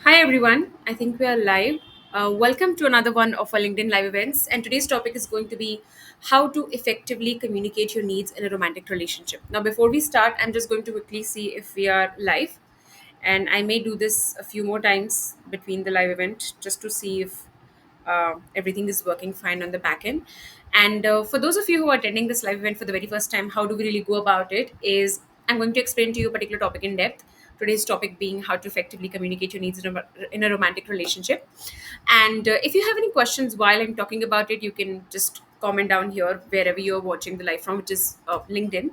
Hi everyone, I think we are live. Welcome to another one of our LinkedIn live events. And today's topic is going to be how to effectively communicate your needs in a romantic relationship. Now, before we start, I'm just going to quickly see if we are live. And I may do this a few more times between the live event just to see if everything is working fine on the back end. And for those of you who are attending this live event for the very first time, how do we really go about it? Is I'm going to explain to you a particular topic in depth. Today's topic being how to effectively communicate your needs in a romantic relationship. And if you have any questions while I'm talking about it, you can just comment down here wherever you're watching the live from, which is LinkedIn.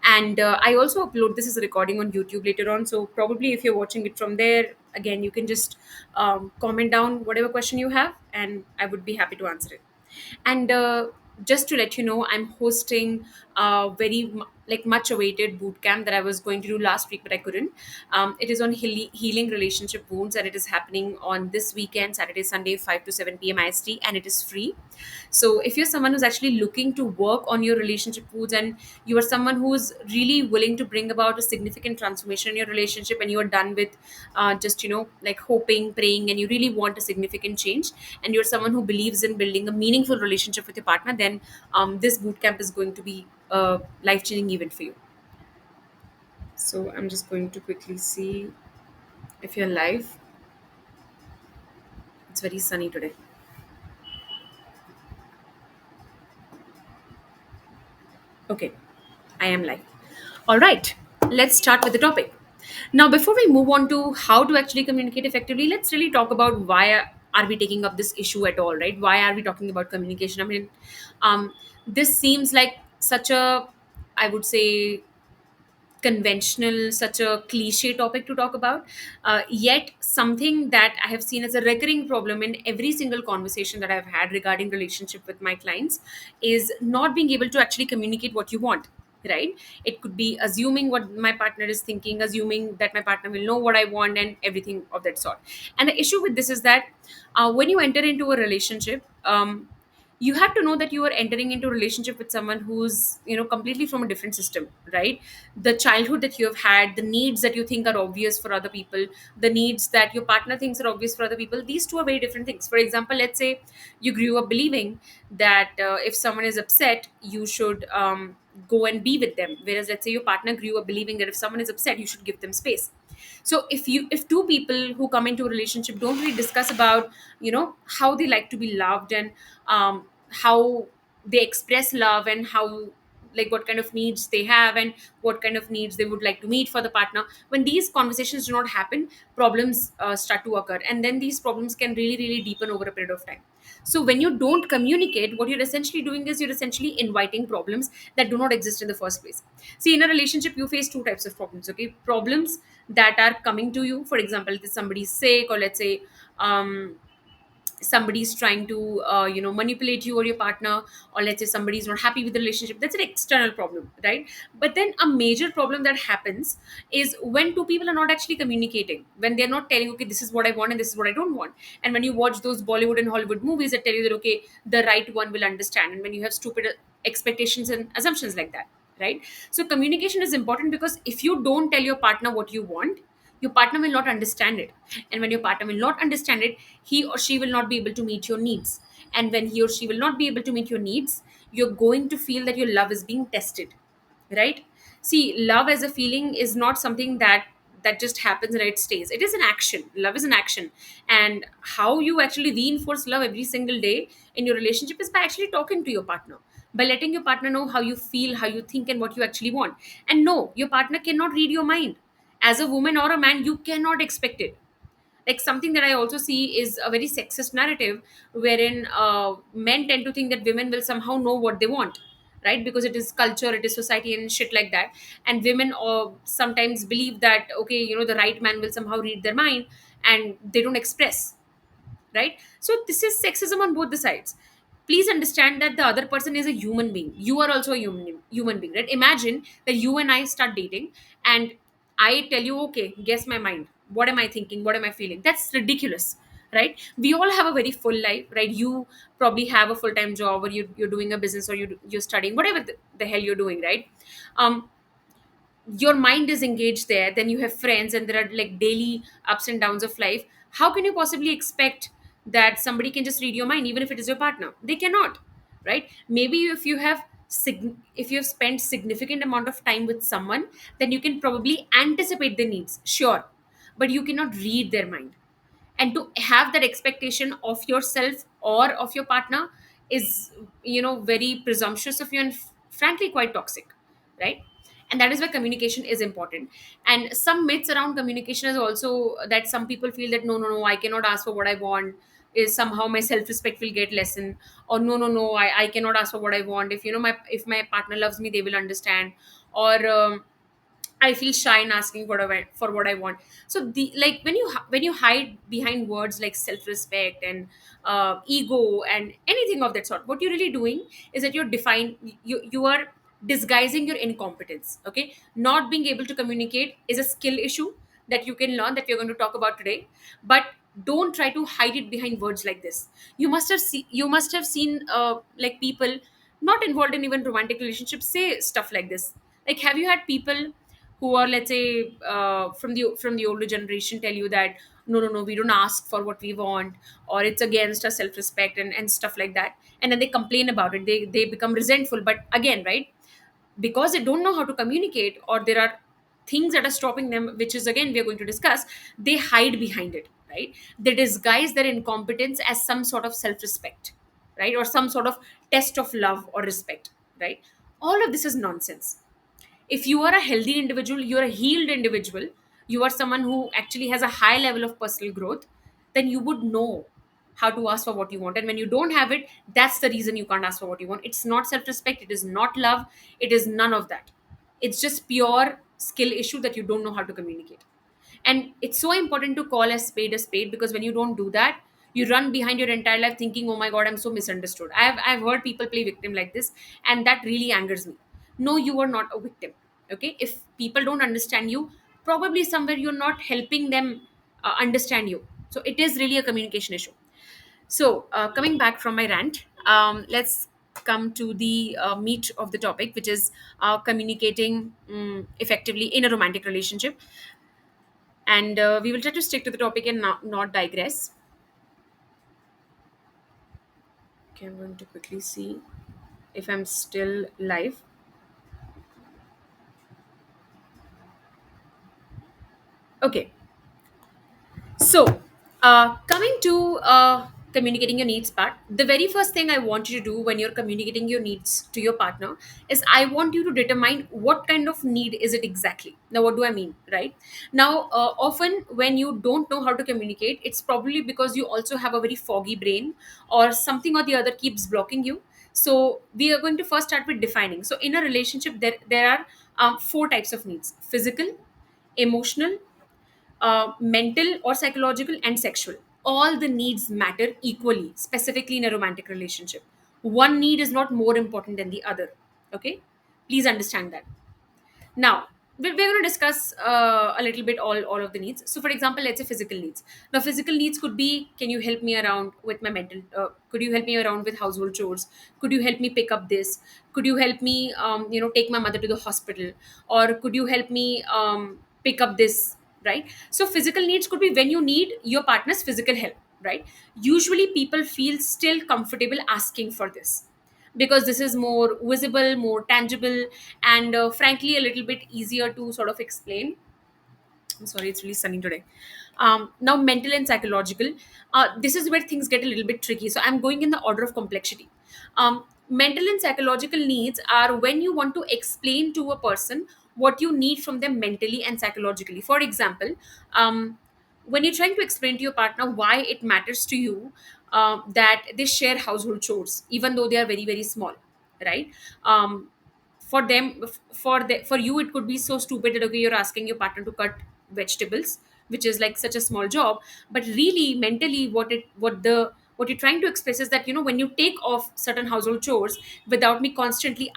And I also upload this as a recording on YouTube later on. So probably if you're watching it from there, again, you can just comment down whatever question you have, and I would be happy to answer it. And just to let you know, I'm hosting a like much awaited boot camp that I was going to do last week, but I couldn't. It is on healing relationship wounds, and it is happening on this weekend, Saturday, Sunday, 5 to 7 p.m. IST, and it is free. So if you're someone who's actually looking to work on your relationship foods, and you are someone who's really willing to bring about a significant transformation in your relationship, and you are done with just like hoping, praying, and you really want a significant change, and you're someone who believes in building a meaningful relationship with your partner, then this boot camp is going to be a life-changing event for you. So I'm just going to quickly see if you're live. It's very sunny today. Okay, I am live. All right, let's start with the topic. Now, before we move on to how to actually communicate effectively, let's really talk about why are we taking up this issue at all, right? Why are we talking about communication? I mean, this seems like such a, I would say, conventional, such a cliche topic to talk about. Yet, something that I have seen as a recurring problem in every single conversation that I've had regarding relationship with my clients is not being able to actually communicate what you want. Right? It could be assuming what my partner is thinking, assuming that my partner will know what I want, and everything of that sort. And the issue with this is that when you enter into a relationship, you have to know that you are entering into a relationship with someone who's completely from a different system, right? The childhood that you have had, the needs that you think are obvious for other people, the needs that your partner thinks are obvious for other people, these two are very different things. For example, let's say you grew up believing that if someone is upset, you should go and be with them, whereas let's say your partner grew up believing that if someone is upset, you should give them space. So if two people who come into a relationship don't really discuss about how they like to be loved, and how they express love, and how, like, what kind of needs they have, and what kind of needs they would like to meet for the partner, when these conversations do not happen, problems start to occur, and then these problems can really deepen over a period of time. So when you don't communicate, what you're essentially doing is you're essentially inviting problems that do not exist in the first place. See, in a relationship you face two types of problems. Okay, problems that are coming to you. For example, if somebody's sick, or let's say um, somebody's trying to manipulate you or your partner, or let's say somebody's not happy with the relationship, that's an external problem, right? But then a major problem that happens is when two people are not actually communicating, when they're not telling, okay, this is what I want and this is what I don't want. And when you watch those Bollywood and Hollywood movies that tell you that, okay, the right one will understand, and when you have stupid expectations and assumptions like that, right? So communication is important, because if you don't tell your partner what you want, your partner will not understand it. And when your partner will not understand it, he or she will not be able to meet your needs. And when he or she will not be able to meet your needs, you're going to feel that your love is being tested, right? See, love as a feeling is not something that just happens and it stays. It is an action. Love is an action. And how you actually reinforce love every single day in your relationship is by actually talking to your partner, by letting your partner know how you feel, how you think, and what you actually want. And no, your partner cannot read your mind. As a woman or a man, you cannot expect it. Like, something that I also see is a very sexist narrative, wherein men tend to think that women will somehow know what they want, right? Because it is culture, it is society, and shit like that. And women sometimes believe that, okay, the right man will somehow read their mind, and they don't express, right? So this is sexism on both the sides. Please understand that the other person is a human being. You are also a human being, right? Imagine that you and I start dating, and I tell you, okay, guess my mind. What am I thinking? What am I feeling? That's ridiculous, right? We all have a very full life, right? You probably have a full-time job, or you're doing a business, or you're studying, whatever the hell you're doing, right? um your mind is engaged there, then you have friends and there are like daily ups and downs of life. How can you possibly expect that somebody can just read your mind, even if it is your partner? They cannot, right? Maybe if you have if you have spent significant amount of time with someone, then you can probably anticipate their needs, sure, but you cannot read their mind. And to have that expectation of yourself or of your partner is, very presumptuous of you, and frankly quite toxic, right? And that is why communication is important. And some myths around communication is also that some people feel that, no, no, no, I cannot ask for what I want, is somehow my self-respect will get lessened. Or no, no, no, I cannot ask for what I want. If my partner loves me, they will understand. Or I feel shy in asking for what I want. So the like when you hide behind words like self-respect and ego and anything of that sort, what you're really doing is that you are disguising your incompetence. Okay, not being able to communicate is a skill issue that you can learn, that we're going to talk about today. But don't try to hide it behind words like this. You must have seen like people not involved in even romantic relationships say stuff like this. Like, have you had people who are, let's say, from the older generation tell you that, no, no, no, we don't ask for what we want, or it's against our self-respect and stuff like that, and then they complain about it, they become resentful. But again, right, because they don't know how to communicate, or there are things that are stopping them, which is again we are going to discuss, they hide behind it, right? They disguise their incompetence as some sort of self-respect, right, or some sort of test of love or respect, right? All of this is nonsense. If you are a healthy individual, you're a healed individual, you are someone who actually has a high level of personal growth, then you would know how to ask for what you want. And when you don't have it, that's the reason you can't ask for what you want. It's not self-respect, it is not love, it is none of that. It's just pure skill issue that you don't know how to communicate. And it's so important to call a spade, because when you don't do that, you run behind your entire life thinking, oh my god, I'm so misunderstood. I've heard people play victim like this, and that really angers me. No, you are not a victim. Okay, if people don't understand you, probably somewhere you're not helping them understand you. So it is really a communication issue. So coming back from my rant, let's come to the meat of the topic, which is communicating effectively in a romantic relationship. And we will try to stick to the topic and not digress. Okay, I'm going to quickly see if I'm still live. Okay, so coming to communicating your needs part, the very first thing I want you to do when you're communicating your needs to your partner is I want you to determine what kind of need is it exactly. Now, what do I mean, right? Now, often when you don't know how to communicate, it's probably because you also have a very foggy brain, or something or the other keeps blocking you. So we are going to first start with defining. So in a relationship, there are four types of needs: physical, emotional, mental or psychological, and sexual. All the needs matter equally, specifically in a romantic relationship. One need is not more important than the other. Okay, please understand that. Now, we're going to discuss a little bit all of the needs. So, for example, let's say physical needs. Now, physical needs could be: can you help me around with my mental? Could you help me around with household chores? Could you help me pick up this? Could you help me, take my mother to the hospital? Or could you help me pick up this? Right. So, physical needs could be when you need your partner's physical help. Right. Usually, people feel still comfortable asking for this because this is more visible, more tangible, and frankly, a little bit easier to sort of explain. I'm sorry, it's really sunny today. Now, mental and psychological. This is where things get a little bit tricky. So, I'm going in the order of complexity. Mental and psychological needs are when you want to explain to a person what you need from them mentally and psychologically. For example, when you're trying to explain to your partner why it matters to you that they share household chores, even though they are very, very small, right? Um, for them, for you, it could be so stupid that, okay, you're asking your partner to cut vegetables, which is like such a small job. But really, mentally, what you're trying to express is that, when you take off certain household chores without me constantly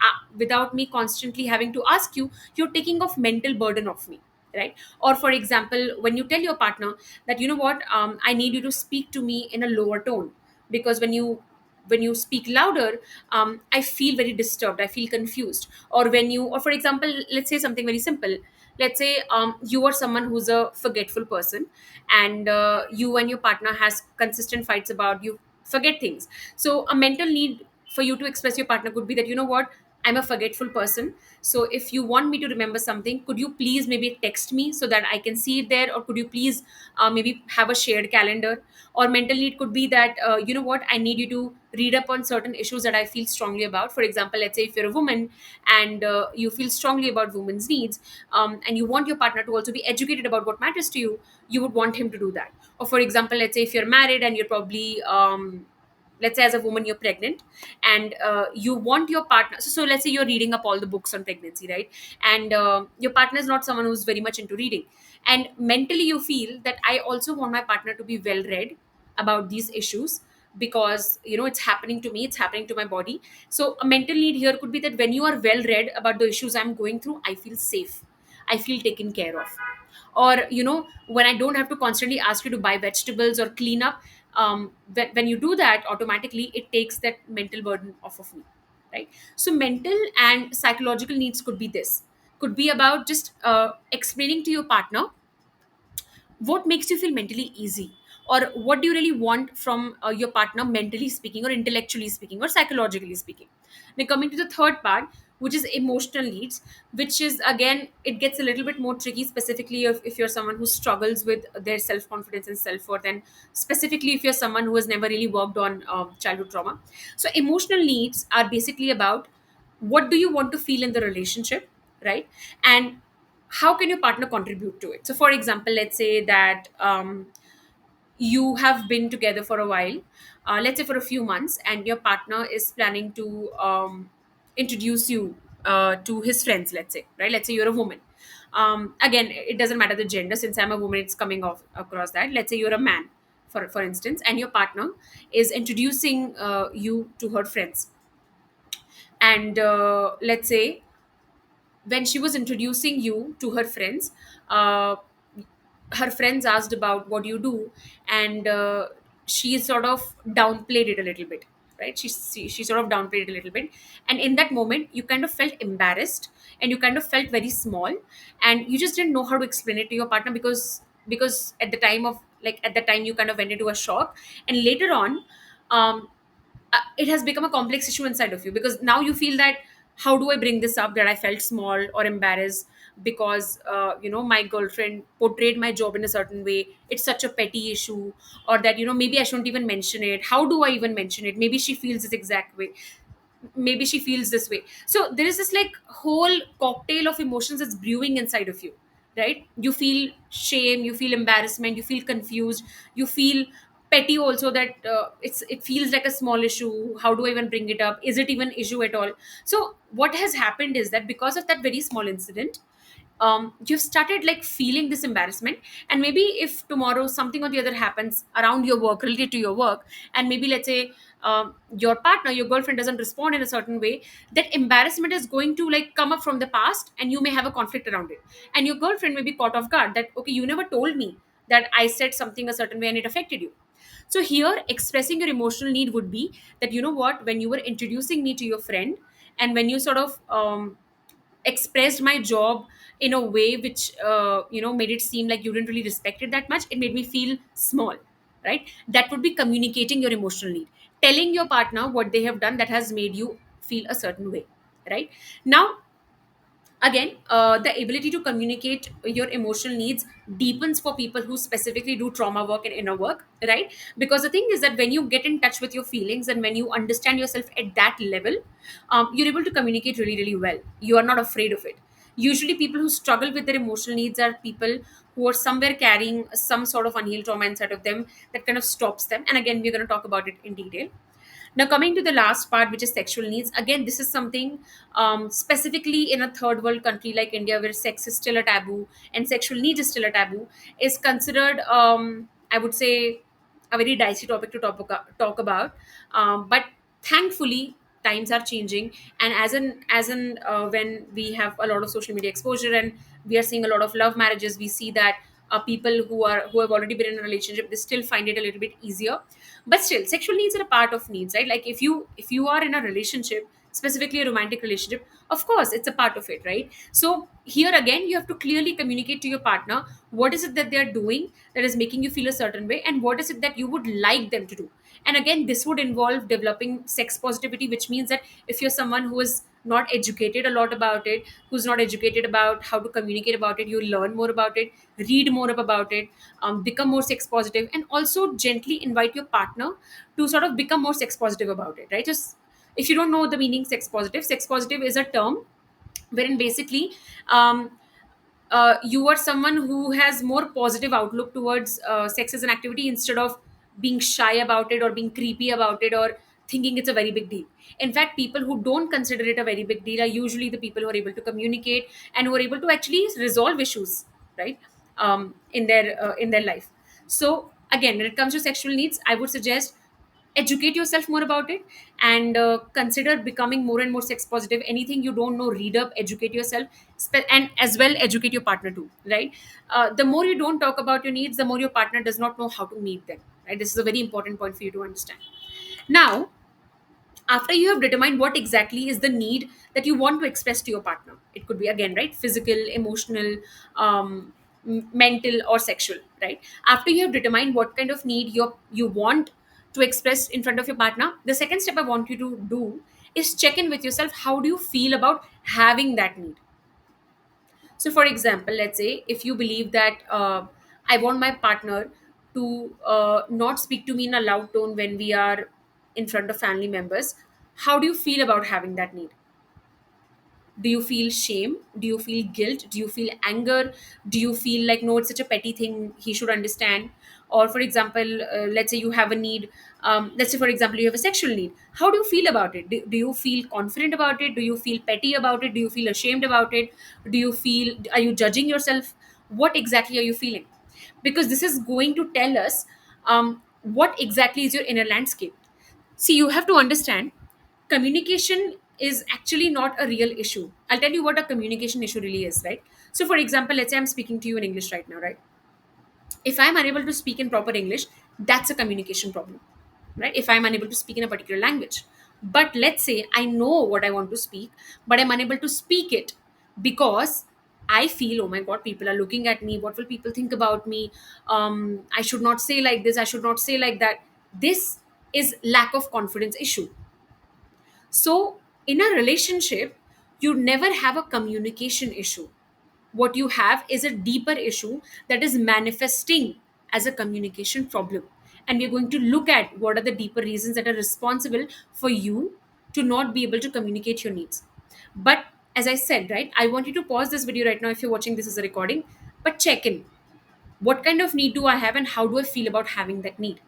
having to ask you, you're taking off mental burden of me, right? Or for example, when you tell your partner that, you know what, I need you to speak to me in a lower tone, because when you when you speak louder, I feel very disturbed, I feel confused. Or when you, or for example, let's say something very simple. Let's say you are someone who's a forgetful person, and you and your partner has consistent fights about you forget things. So a mental need for you to express your partner could be that, you know what, I'm a forgetful person. So if you want me to remember something, could you please maybe text me so that I can see it there? Or could you please maybe have a shared calendar? Or mental need could be that, you know what, I need you to read up on certain issues that I feel strongly about. For example, let's say if you're a woman and you feel strongly about women's needs, and you want your partner to also be educated about what matters to you, you would want him to do that. Or for example, let's say if you're married and you're probably let's say as a woman you're pregnant, and you want your partner, so let's say you're reading up all the books on pregnancy, right? And your partner is not someone who's very much into reading, and mentally you feel that I also want my partner to be well read about these issues, because you know it's happening to me, it's happening to my body. So a mental need here could be that when you are well read about the issues I'm going through, I feel safe, I feel taken care of. Or you know, when I don't have to constantly ask you to buy vegetables or clean up, when you do that, automatically it takes that mental burden off of me, right? So mental and psychological needs could be this, could be about just explaining to your partner what makes you feel mentally easy, or what do you really want from your partner, mentally speaking or intellectually speaking or psychologically speaking. Now coming to the third part, which is emotional needs, which is again, it gets a little bit more tricky, specifically if you're someone who struggles with their self-confidence and self-worth, and specifically if you're someone who has never really worked on childhood trauma. So emotional needs are basically about what do you want to feel in the relationship, right? And how can your partner contribute to it? So for example, let's say that you have been together for a while, let's say for a few months, and your partner is planning to introduce you to his friends, let's say, right? Let's say you're a woman. Again, it doesn't matter the gender, since I'm a woman, it's coming off across that. Let's say you're a man, for instance, and your partner is introducing you to her friends. And let's say when she was introducing you to her friends, uh, her friends asked about what you do, and she sort of downplayed it a little bit, right? She sort of downplayed it a little bit, and in that moment you kind of felt embarrassed, and you kind of felt very small, and you just didn't know how to explain it to your partner, because at the time of, like, at the time you kind of went into a shock. And later on, um, it has become a complex issue inside of you, because now you feel that, how do I bring this up, that I felt small or embarrassed because you know, my girlfriend portrayed my job in a certain way, it's such a petty issue. Or that, you know, maybe I shouldn't even mention it, how do I even mention it, maybe she feels this exact way, maybe she feels this way. So there is this like whole cocktail of emotions that's brewing inside of you, right? You feel shame, you feel embarrassment, you feel confused, you feel petty also, that it feels like a small issue, how do I even bring it up, is it even issue at all? So what has happened is that because of that very small incident, you've started like feeling this embarrassment. And maybe if tomorrow something or the other happens around your work, related to your work, and maybe let's say your partner, your girlfriend doesn't respond in a certain way, that embarrassment is going to like come up from the past, and you may have a conflict around it. And your girlfriend may be caught off guard that, okay, you never told me that I said something a certain way and it affected you. So here expressing your emotional need would be that, you know what, when you were introducing me to your friend, and when you sort of expressed my job in a way which you know, made it seem like you didn't really respect it that much, it made me feel small, right? That would be communicating your emotional need, telling your partner what they have done that has made you feel a certain way, right? Now again, the ability to communicate your emotional needs deepens for people who specifically do trauma work and inner work, right? Because the thing is that when you get in touch with your feelings, and when you understand yourself at that level, you're able to communicate really really well, you are not afraid of it. Usually people who struggle with their emotional needs are people who are somewhere carrying some sort of unhealed trauma inside of them that kind of stops them. And again, we're going to talk about it in detail. Now, coming to the last part, which is sexual needs, again, this is something specifically in a third world country like India, where sex is still a taboo and sexual needs is still a taboo, is considered, I would say, a very dicey topic to talk about. But thankfully, times are changing, and when we have a lot of social media exposure and we are seeing a lot of love marriages, we see that people who have already been in a relationship, they still find it a little bit easier. But still, sexual needs are a part of needs, right? Like if you are in a relationship, specifically a romantic relationship, of course it's a part of it, right? So here again, you have to clearly communicate to your partner what is it that they're doing that is making you feel a certain way, and what is it that you would like them to do. And again, this would involve developing sex positivity, which means that if you're someone who is not educated a lot about it, who's not educated about how to communicate about it, you learn more about it, read more about it, become more sex positive, and also gently invite your partner to sort of become more sex positive about it, right? Just if you don't know the meaning sex positive is a term wherein basically um, you are someone who has more positive outlook towards sex as an activity, instead of being shy about it or being creepy about it or thinking it's a very big deal. In fact, people who don't consider it a very big deal are usually the people who are able to communicate and who are able to actually resolve issues, right? In their life. So again, when it comes to sexual needs, I would suggest educate yourself more about it, and consider becoming more and more sex positive. Anything you don't know, read up, educate yourself, and as well educate your partner too, right? The more you don't talk about your needs, the more your partner does not know how to meet them, right? This is a very important point for you to understand. Now, after you have determined what exactly is the need that you want to express to your partner, it could be again, right, physical, emotional, mental, or sexual, right? After you have determined what kind of need you want to express in front of your partner, the second step I want you to do is check in with yourself. How do you feel about having that need? So for example, let's say if you believe that I want my partner to not speak to me in a loud tone when we are in front of family members, how do you feel about having that need? Do you feel shame? Do you feel guilt? Do you feel anger? Do you feel like, no, it's such a petty thing, he should understand? Or for example, let's say you have a need, let's say for example you have a sexual need, how do you feel about it? Do you feel confident about it? Do you feel petty about it? Do you feel ashamed about it? Do you feel, are you judging yourself? What exactly are you feeling? Because this is going to tell us what exactly is your inner landscape. See, you have to understand, communication is actually not a real issue. I'll tell you what a communication issue really is, right? So, for example, let's say I'm speaking to you in English right now, right? If I'm unable to speak in proper English, that's a communication problem, right? If I'm unable to speak in a particular language. But let's say I know what I want to speak, but I'm unable to speak it because I feel, oh my God, people are looking at me. What will people think about me? I should not say like this. I should not say like that. This is lack of confidence issue. So, in a relationship, you never have a communication issue. What you have is a deeper issue that is manifesting as a communication problem. And we're going to look at what are the deeper reasons that are responsible for you to not be able to communicate your needs. But as I said, right, I want you to pause this video right now if you're watching this as a recording, but check in. What kind of need do I have, and how do I feel about having that need?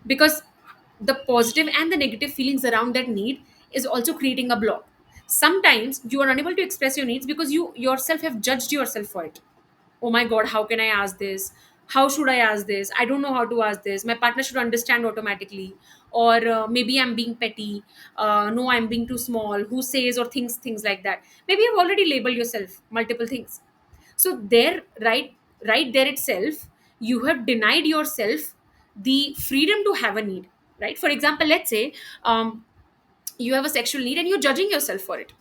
Because the positive and the negative feelings around that need is also creating a block. Sometimes you are unable to express your needs because you yourself have judged yourself for it. Oh my God, how can I ask this? How should I ask this? I don't know how to ask this. My partner should understand automatically. Or maybe I'm being petty. No, I'm being too small. Who says or thinks things like that? Maybe you've already labeled yourself multiple things. So there, right there itself, you have denied yourself the freedom to have a need, right? For example, let's say you have a sexual need and you're judging yourself for it.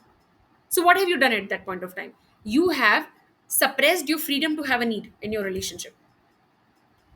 So what have you done at that point of time? You have suppressed your freedom to have a need in your relationship.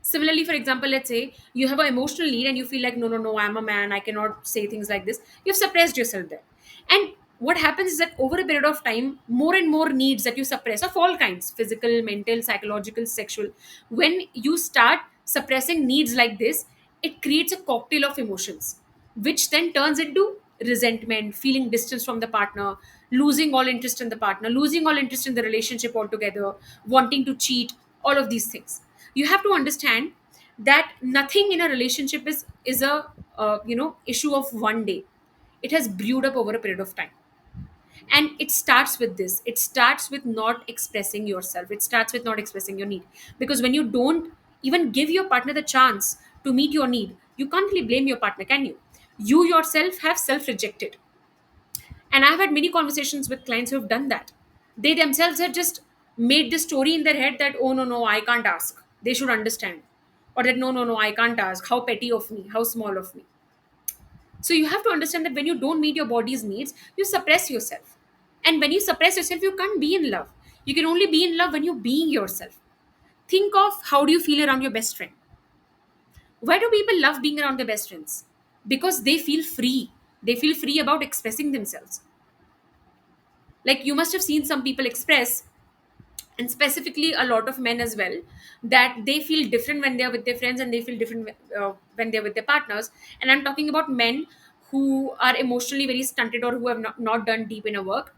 Similarly, for example, let's say you have an emotional need and you feel like, no, no, no, I'm a man, I cannot say things like this. You've suppressed yourself there. And what happens is that over a period of time, more and more needs that you suppress of all kinds, physical, mental, psychological, sexual, when you start suppressing needs like this, it creates a cocktail of emotions, which then turns into resentment, feeling distance from the partner, losing all interest in the partner, losing all interest in the relationship altogether, wanting to cheat, all of these things. You have to understand that nothing in a relationship is a issue of one day. It has brewed up over a period of time, and it starts with this. It starts with not expressing yourself. It starts with not expressing your need, because when you don't even give your partner the chance to meet your need, you can't really blame your partner, can you? You yourself have self rejected. And I've had many conversations with clients who have done that. They themselves have just made this story in their head that, oh no, no, I can't ask, they should understand, or that, no, no, no, I can't ask, how petty of me, how small of me. So you have to understand that when you don't meet your body's needs, you suppress yourself. And when you suppress yourself, you can't be in love. You can only be in love when you're being yourself. Think of how do you feel around your best friend. Why do people love being around their best friends? Because they feel free. They feel free about expressing themselves. Like you must have seen some people express, and specifically a lot of men as well, that they feel different when they're with their friends and they feel different when they're with their partners. And I'm talking about men who are emotionally very stunted or who have not done deep inner work.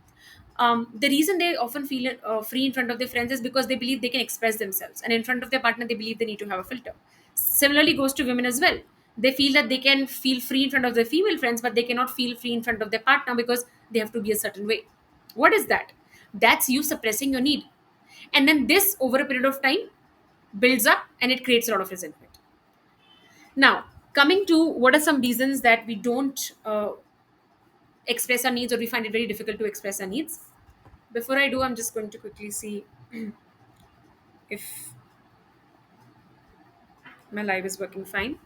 The reason they often feel free in front of their friends is because they believe they can express themselves, and in front of their partner they believe they need to have a filter. Similarly goes to women as well. They feel that they can feel free in front of their female friends, but they cannot feel free in front of their partner because they have to be a certain way. What is that? That's you suppressing your need. And then this over a period of time builds up and it creates a lot of resentment. Now, coming to what are some reasons that we don't express our needs, or we find it very difficult to express our needs. Before I do, I'm just going to quickly see if my live is working fine.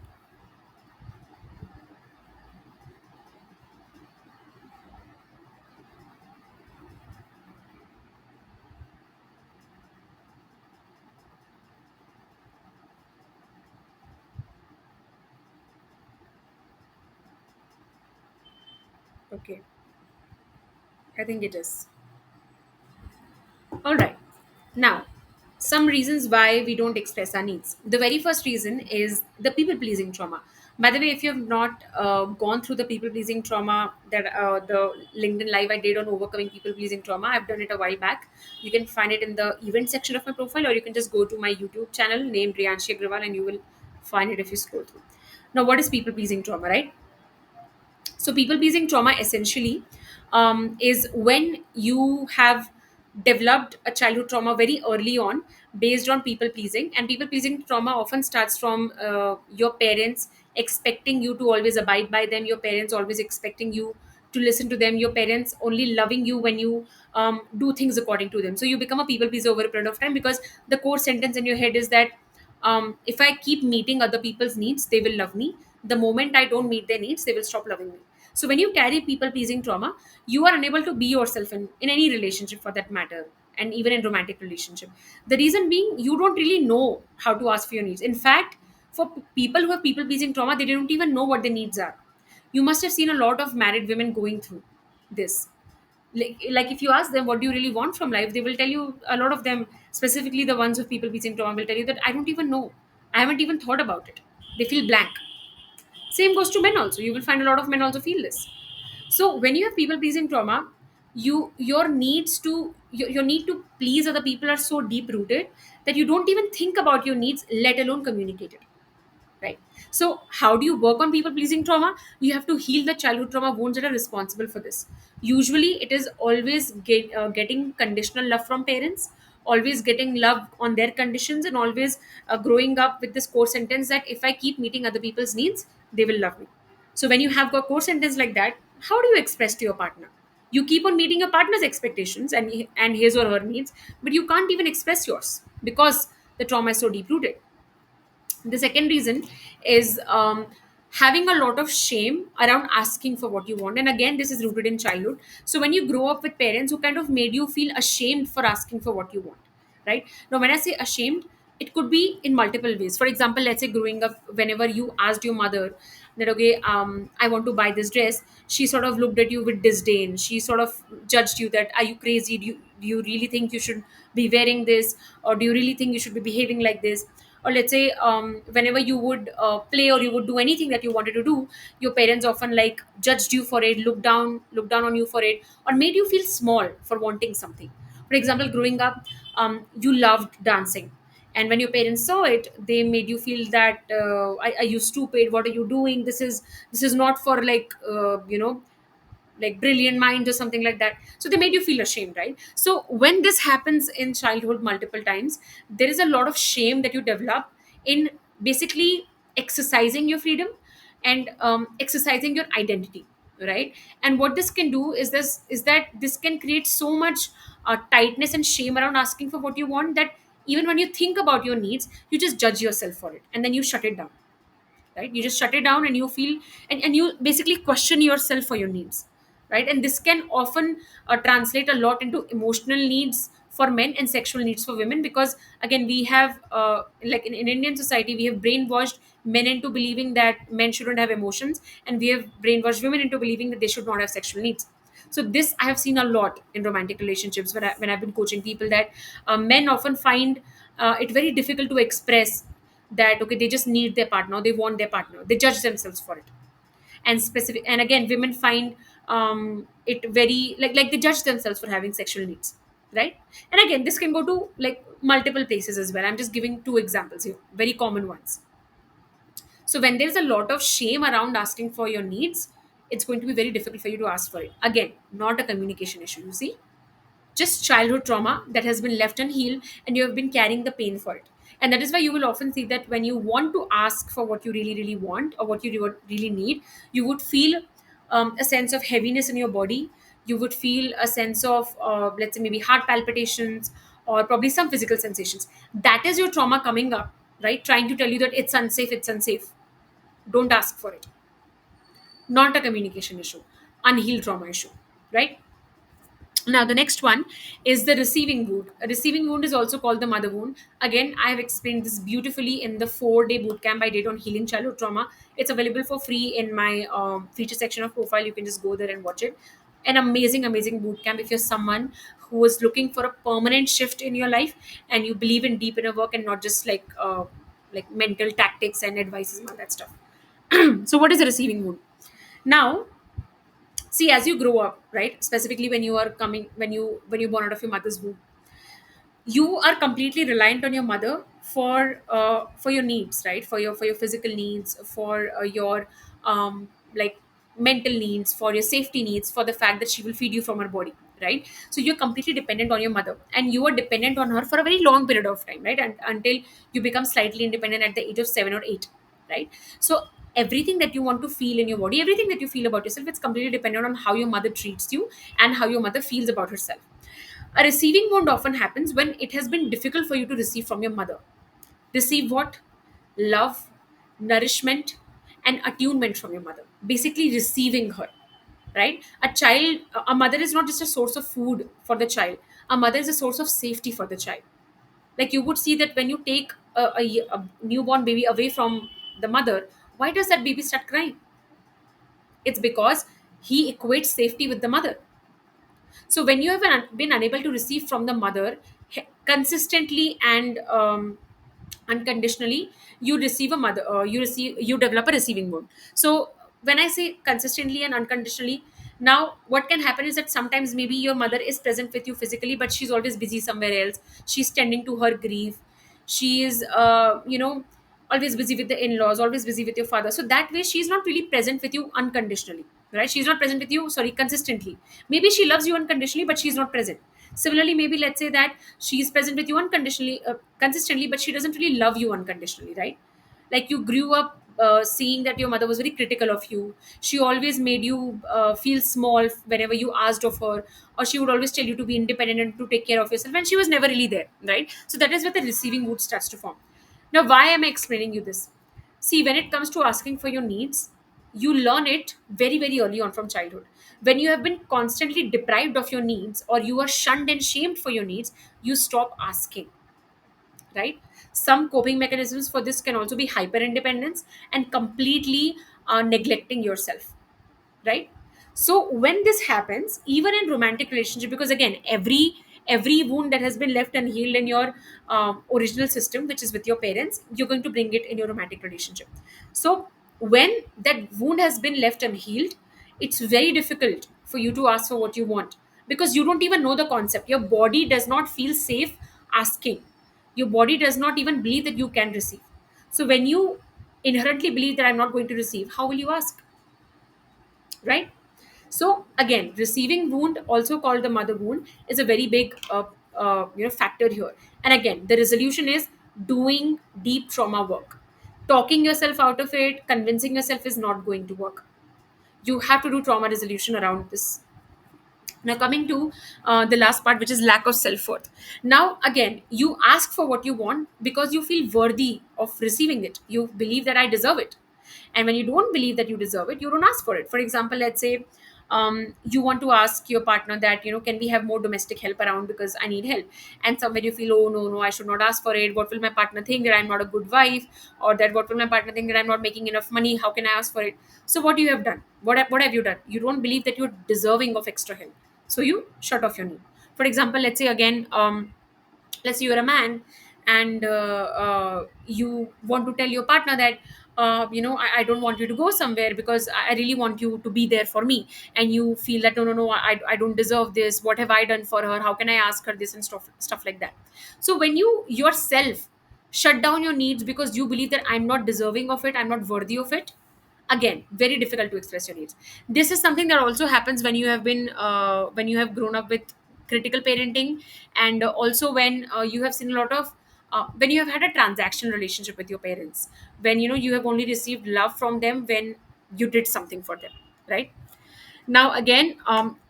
Okay, I think it is. All right. Now, some reasons why we don't express our needs. The very first reason is the people pleasing trauma. By the way, if you have not gone through the people pleasing trauma, that the LinkedIn live I did on overcoming people pleasing trauma, I've done it a while back. You can find it in the event section of my profile, or you can just go to my YouTube channel named Riyanshi Agrawal and you will find it if you scroll through. Now, what is people pleasing trauma, right? So, people pleasing trauma essentially is when you have developed a childhood trauma very early on based on people pleasing. And people pleasing trauma often starts from your parents expecting you to always abide by them, your parents always expecting you to listen to them, your parents only loving you when you do things according to them. So, you become a people pleaser over a period of time because the core sentence in your head is that if I keep meeting other people's needs, they will love me. The moment I don't meet their needs, they will stop loving me. So when you carry people pleasing trauma, you are unable to be yourself in any relationship for that matter, and even in romantic relationship. The reason being, you don't really know how to ask for your needs. In fact, for people who have people pleasing trauma, they don't even know what their needs are. You must have seen a lot of married women going through this. Like if you ask them what do you really want from life, they will tell you, a lot of them, specifically the ones with people pleasing trauma, will tell you that I don't even know, I haven't even thought about it. They feel blank. Same goes to men also. You will find a lot of men also feel this. So when you have people pleasing trauma, your needs to your need to please other people are so deep rooted that you don't even think about your needs, let alone communicate it. Right. So how do you work on people pleasing trauma? You have to heal the childhood trauma wounds that are responsible for this. Usually, it is always getting conditional love from parents, always getting love on their conditions, and always growing up with this core sentence that if I keep meeting other people's needs, they will love me. So when you have got core sentence like that, how do you express to your partner? You keep on meeting your partner's expectations and his or her needs, but you can't even express yours because the trauma is so deep rooted. The second reason is having a lot of shame around asking for what you want. And again, this is rooted in childhood. So when you grow up with parents who kind of made you feel ashamed for asking for what you want, right? Now, when I say ashamed, it could be in multiple ways. For example, let's say growing up, whenever you asked your mother that, okay, I want to buy this dress, she sort of looked at you with disdain. She sort of judged you that, are you crazy? Do you really think you should be wearing this? Or do you really think you should be behaving like this? Or let's say whenever you would play or you would do anything that you wanted to do, your parents often like judged you for it, looked down on you for it, or made you feel small for wanting something. For example, growing up, you loved dancing, and when your parents saw it, they made you feel that, are you stupid, what are you doing, this is not for like brilliant minds or something like that. So they made you feel ashamed, right? So when this happens in childhood multiple times, there is a lot of shame that you develop in basically exercising your freedom and exercising your identity. right? And what this can do is that this can create so much tightness and shame around asking for what you want, that even when you think about your needs, you just judge yourself for it, and then you shut it down, right? You just shut it down, and you feel, and you basically question yourself for your needs, right? And this can often translate a lot into emotional needs for men and sexual needs for women, because again, we have like in Indian society, we have brainwashed men into believing that men shouldn't have emotions, and we have brainwashed women into believing that they should not have sexual needs. So this I have seen a lot in romantic relationships when I've been coaching people, that men often find it very difficult to express that okay, they just need their partner, they want their partner, they judge themselves for it. And specific, and again, women find it very like they judge themselves for having sexual needs, right? And again, this can go to like multiple places as well. I'm just giving two examples here, very common ones. So when there's a lot of shame around asking for your needs, it's going to be very difficult for you to ask for it. Again, not a communication issue, you see, just childhood trauma that has been left unhealed, and you have been carrying the pain for it. And that is why you will often see that when you want to ask for what you really really want, or what you really need, you would feel a sense of heaviness in your body. You would feel a sense of let's say maybe heart palpitations, or probably some physical sensations. That is your trauma coming up, right, trying to tell you that it's unsafe, it's unsafe, don't ask for it. Not a communication issue, unhealed trauma issue, right? Now, the next one is the receiving wound. A receiving wound is also called the mother wound. Again, I have explained this beautifully in the 4-day boot camp I did on healing childhood trauma. It's available for free in my feature section of profile. You can just go there and watch it. An amazing, amazing boot camp if you're someone who is looking for a permanent shift in your life, and you believe in deep inner work and not just like mental tactics and advices and all that stuff. So, what is a receiving wound? Now, see, as you grow up, right, specifically when you are coming when you born out of your mother's womb, you are completely reliant on your mother for your needs, right, for your physical needs, for your like mental needs, for your safety needs, for the fact that she will feed you from her body, right? So you're completely dependent on your mother, and you are dependent on her for a very long period of time, right? And until you become slightly independent at the age of 7 or 8, right? So everything that you want to feel in your body, everything that you feel about yourself, it's completely dependent on how your mother treats you and how your mother feels about herself. A receiving wound often happens when it has been difficult for you to receive from your mother. Receive what? Love, nourishment, and attunement from your mother. Basically, receiving her, right? A mother is not just a source of food for the child, a mother is a source of safety for the child. Like you would see that when you take a newborn baby away from the mother, why does that baby start crying? It's because he equates safety with the mother. So when you have been unable to receive from the mother consistently and unconditionally, you develop a receiving wound. So when I say consistently and unconditionally, now what can happen is that sometimes maybe your mother is present with you physically, but she's always busy somewhere else. She's tending to her grief. She is always busy with the in-laws, always busy with your father. So that way she's not really present with you unconditionally, right? She's not present with you, sorry, consistently. Maybe she loves you unconditionally, but she's not present. Similarly, maybe let's say that she's present with you unconditionally, consistently, but she doesn't really love you unconditionally, right? Like you grew up seeing that your mother was very critical of you. She always made you feel small whenever you asked of her, or she would always tell you to be independent and to take care of yourself, and she was never really there, right? So that is where the receiving mood starts to form. Now, why am I explaining you this? See, when it comes to asking for your needs, you learn it very, very early on from childhood. When you have been constantly deprived of your needs, or you are shunned and shamed for your needs, you stop asking, right? Some coping mechanisms for this can also be hyper independence and completely neglecting yourself, right? So when this happens, even in romantic relationship, because again, every wound that has been left unhealed in your original system, which is with your parents, you're going to bring it in your romantic relationship. So when that wound has been left unhealed, it's very difficult for you to ask for what you want, because you don't even know the concept. Your body does not feel safe asking. Your body does not even believe that you can receive. So when you inherently believe that I'm not going to receive, how will you ask, right? So again, receiving wound, also called the mother wound, is a very big factor here. And again, the resolution is doing deep trauma work. Talking yourself out of it, convincing yourself is not going to work. You have to do trauma resolution around this. Now, coming to the last part, which is lack of self worth. Now, again, you ask for what you want because you feel worthy of receiving it. You believe that I deserve it. And when you don't believe that you deserve it, you don't ask for it. For example, let's say you want to ask your partner that, can we have more domestic help around because I need help. And somewhere you feel, oh, no, no, I should not ask for it. What will my partner think, that I'm not a good wife? Or that what will my partner think, that I'm not making enough money? How can I ask for it? So, what you have done? What have you done? You don't believe that you're deserving of extra help, so you shut off your need. For example, let's say again, let's say you're a man, and you want to tell your partner that, I don't want you to go somewhere because I really want you to be there for me. And you feel that, no, no, no, I don't deserve this. What have I done for her? How can I ask her this? And stuff like that. So when you yourself shut down your needs because you believe that I'm not deserving of it, I'm not worthy of it, again, very difficult to express your needs. This is something that also happens when you have been when you have grown up with critical parenting, and also when you have seen a lot of when you have had a transaction relationship with your parents, when you have only received love from them when you did something for them, right? Now again,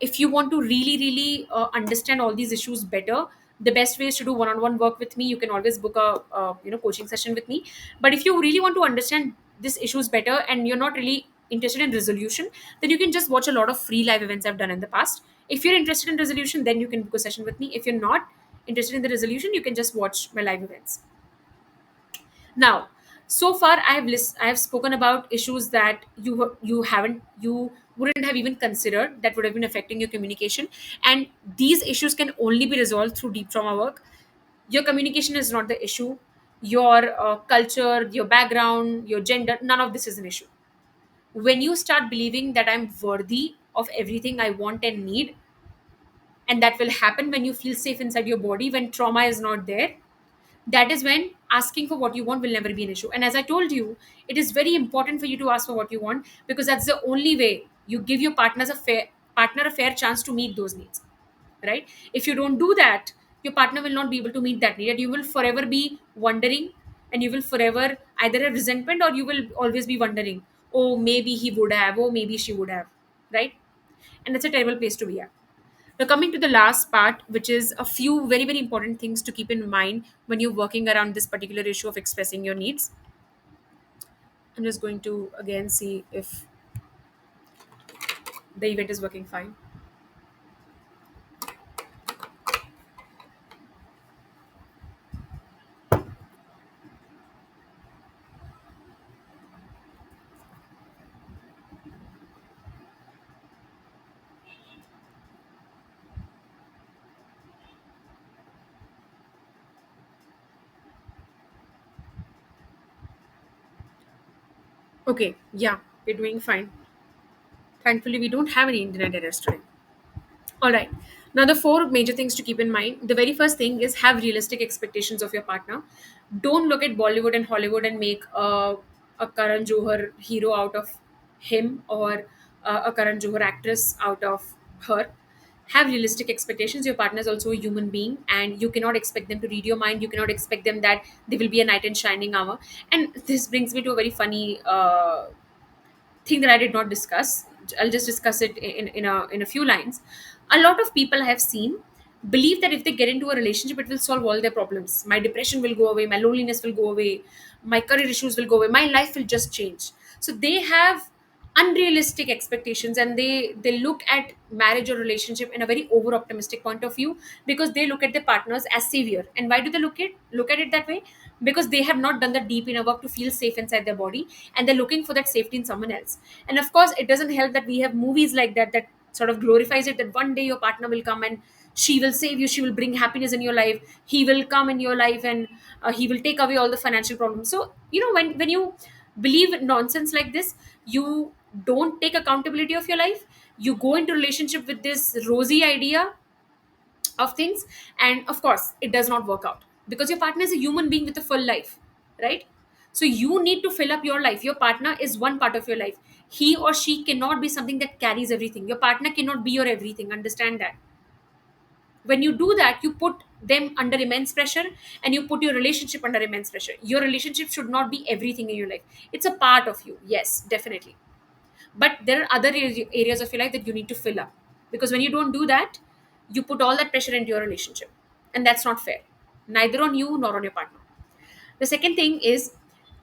if you want to really really understand all these issues better, the best way is to do one-on-one work with me. You can always book a coaching session with me. But if you really want to understand these issues better and you're not really interested in resolution, then you can just watch a lot of free live events I've done in the past. If you're interested in resolution, then you can book a session with me. If you're not interested in the resolution, you can just watch my live events. Now, so far I have spoken about issues that you wouldn't have even considered, that would have been affecting your communication, and these issues can only be resolved through deep trauma work. Your communication is not the issue. Your culture, your background, your gender, none of this is an issue. When you start believing that I'm worthy of everything I want and need, and that will happen when you feel safe inside your body, when trauma is not there, that is when asking for what you want will never be an issue. And as I told you, it is very important for you to ask for what you want, because that's the only way you give your partner a fair chance to meet those needs, right? If you don't do that, your partner will not be able to meet that need, and you will forever be wondering, and you will forever either have resentment, or you will always be wondering, oh, maybe he would have, oh, maybe she would have, right? And it's a terrible place to be at. Now, coming to the last part, which is a few very, very important things to keep in mind when you're working around this particular issue of expressing your needs. I'm just going to again see if the event is working fine. Okay, yeah, we're doing fine. Thankfully, we don't have any internet errors today. All right. Now, the four major things to keep in mind. The very first thing is have realistic expectations of your partner. Don't look at Bollywood and Hollywood and make a Karan Johar hero out of him, or a Karan Johar actress out of her. Have realistic expectations. Your partner is also a human being, and you cannot expect them to read your mind. You cannot expect them that they will be a knight in shining armor. And this brings me to a very funny thing that I did not discuss. I'll just discuss it in a few lines. A lot of people I have seen believe that if they get into a relationship, it will solve all their problems. My depression will go away, my loneliness will go away, my career issues will go away, my life will just change. So they have unrealistic expectations, and they look at marriage or relationship in a very over optimistic point of view, because they look at their partners as savior. And why do they look at it that way? Because they have not done the deep inner work to feel safe inside their body, and they're looking for that safety in someone else. And of course, it doesn't help that we have movies like that sort of glorifies it, that one day your partner will come and she will save you, she will bring happiness in your life, he will come in your life, and he will take away all the financial problems. So when you believe nonsense like this, you don't take accountability of your life. You go into relationship with this rosy idea of things, and of course it does not work out, because your partner is a human being with a full life, right? So you need to fill up your life. Your partner is one part of your life. He or she cannot be something that carries everything. Your partner cannot be your everything. Understand that. When you do that, you put them under immense pressure, and you put your relationship under immense pressure. Your relationship should not be everything in your life. It's a part of you, yes, definitely, But there are other areas of your life that you need to fill up, because when you don't do that, you put all that pressure into your relationship, and that's not fair, neither on you nor on your partner. The second thing is,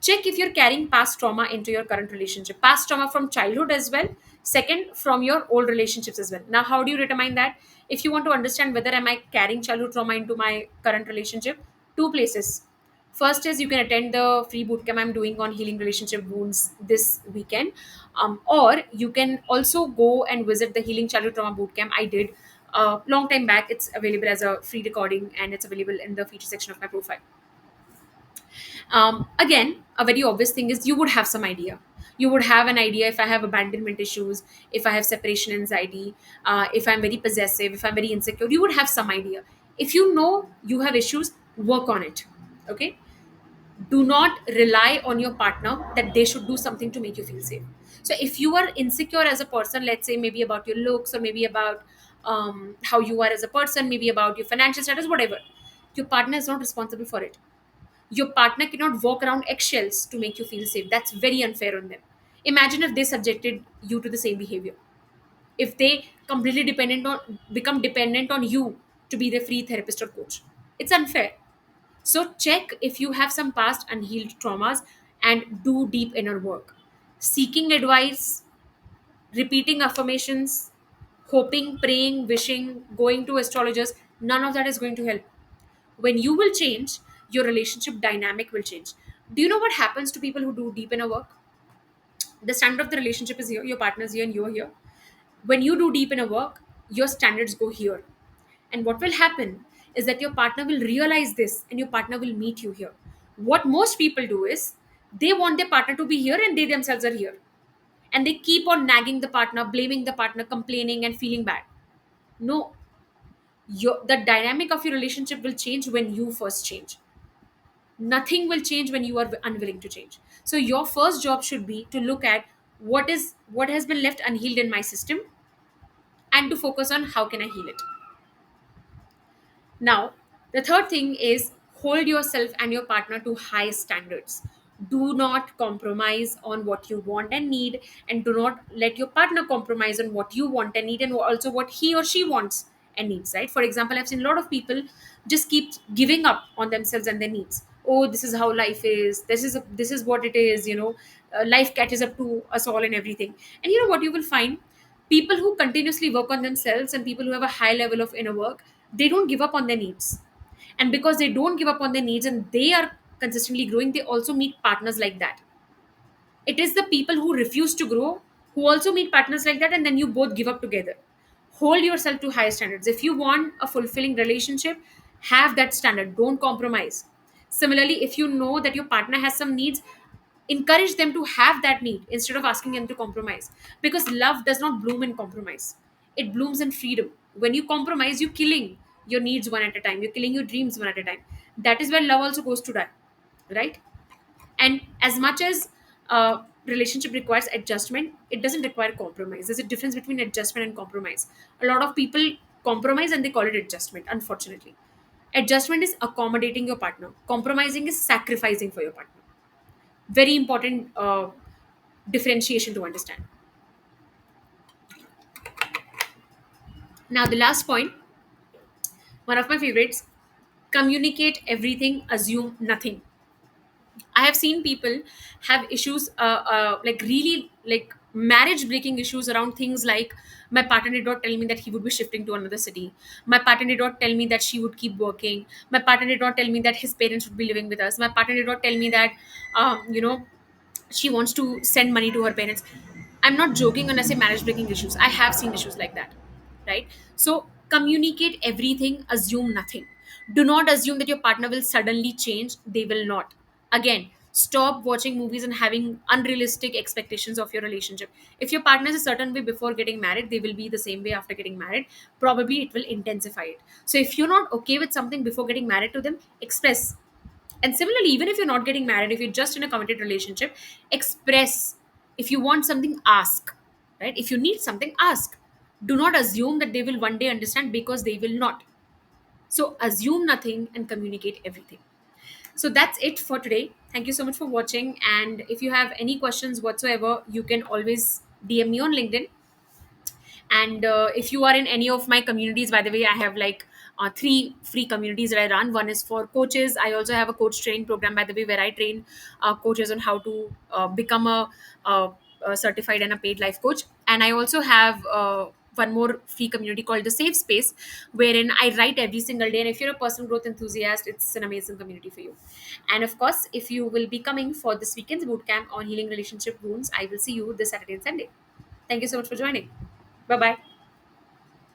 check if you're carrying past trauma into your current relationship, past trauma from childhood as well. Second, from your old relationships as well. Now, how do you determine that? If you want to understand whether am I carrying childhood trauma into my current relationship, two places. First is, you can attend the free bootcamp I'm doing on healing relationship wounds this weekend, or you can also go and visit the healing childhood trauma bootcamp I did a long time back. It's available as a free recording, and it's available in the feature section of my profile. Again, a very obvious thing is, you would have some idea. You would have an idea if I have abandonment issues, if I have separation anxiety, if I'm very possessive, if I'm very insecure. You would have some idea. If you know you have issues, work on it. Okay, do not rely on your partner that they should do something to make you feel safe. So if you are insecure as a person, let's say maybe about your looks, or maybe about how you are as a person, maybe about your financial status, whatever, your partner is not responsible for it. Your partner cannot walk around eggshells to make you feel safe. That's very unfair on them. Imagine if they subjected you to the same behavior. If they completely dependent on become dependent on you to be their free therapist or coach. It's unfair. So check if you have some past unhealed traumas and do deep inner work. Seeking advice, repeating affirmations, hoping, praying, wishing, going to astrologers, none of that is going to help. When you will change, your relationship dynamic will change. Do you know what happens to people who do deep inner work? The standard of the relationship is here, your partner is here, and you're here. When you do deep inner work, your standards go here. And what will happen is that your partner will realize this, and your partner will meet you here. What most people do is, they want their partner to be here and they themselves are here. And they keep on nagging the partner, blaming the partner, complaining, and feeling bad. No, the dynamic of your relationship will change when you first change. Nothing will change when you are unwilling to change. So your first job should be to look at what has been left unhealed in my system, and to focus on how can I heal it. Now, the third thing is, hold yourself and your partner to high standards. Do not compromise on what you want and need, and do not let your partner compromise on what you want and need, and also what he or she wants and needs, right? For example, I've seen a lot of people just keep giving up on themselves and their needs. Oh, this is how life is. This is what it is, life catches up to us all and everything. And you know what you will find? People who continuously work on themselves and people who have a high level of inner work, they don't give up on their needs. And because they don't give up on their needs and they are consistently growing, they also meet partners like that. It is the people who refuse to grow who also meet partners like that, and then you both give up together. Hold yourself to high standards. If you want a fulfilling relationship, have that standard. Don't compromise. Similarly, if you know that your partner has some needs, encourage them to have that need instead of asking them to compromise. Because love does not bloom in compromise, it blooms in freedom. When you compromise, you're killing your needs one at a time, you're killing your dreams one at a time. That is where love also goes to die, right? And as much as relationship requires adjustment, it doesn't require compromise. There's a difference between adjustment and compromise. A lot of people compromise and they call it adjustment, unfortunately. Adjustment is accommodating your partner, compromising is sacrificing for your partner. Very important differentiation to understand. Now, the last point, one of my favorites: communicate everything, assume nothing. I have seen people have issues, like really like marriage breaking issues around things like, my partner did not tell me that he would be shifting to another city. My partner did not tell me that she would keep working. My partner did not tell me that his parents would be living with us. My partner did not tell me that, she wants to send money to her parents. I'm not joking when I say marriage breaking issues. I have seen issues like that, right? So communicate everything, assume nothing. Do not assume that your partner will suddenly change. They will not. Again, stop watching movies and having unrealistic expectations of your relationship. If your partner is a certain way before getting married, they will be the same way after getting married. Probably it will intensify it. So if you're not okay with something before getting married to them, express. And similarly, even if you're not getting married, if you're just in a committed relationship, express. If you want something, ask. Right? If you need something, ask. Do not assume that they will one day understand, because they will not. So assume nothing and communicate everything. So that's it for today. Thank you so much for watching. And if you have any questions whatsoever, you can always DM me on LinkedIn. And if you are in any of my communities, by the way, I have like three free communities that I run. One is for coaches. I also have a coach training program, by the way, where I train coaches on how to become a certified and a paid life coach. And I also have one more free community called the Safe Space, wherein I write every single day. And if you're a personal growth enthusiast, it's an amazing community for you. And of course, if you will be coming for this weekend's bootcamp on healing relationship wounds, I will see you this Saturday and Sunday. Thank you so much for joining. Bye bye.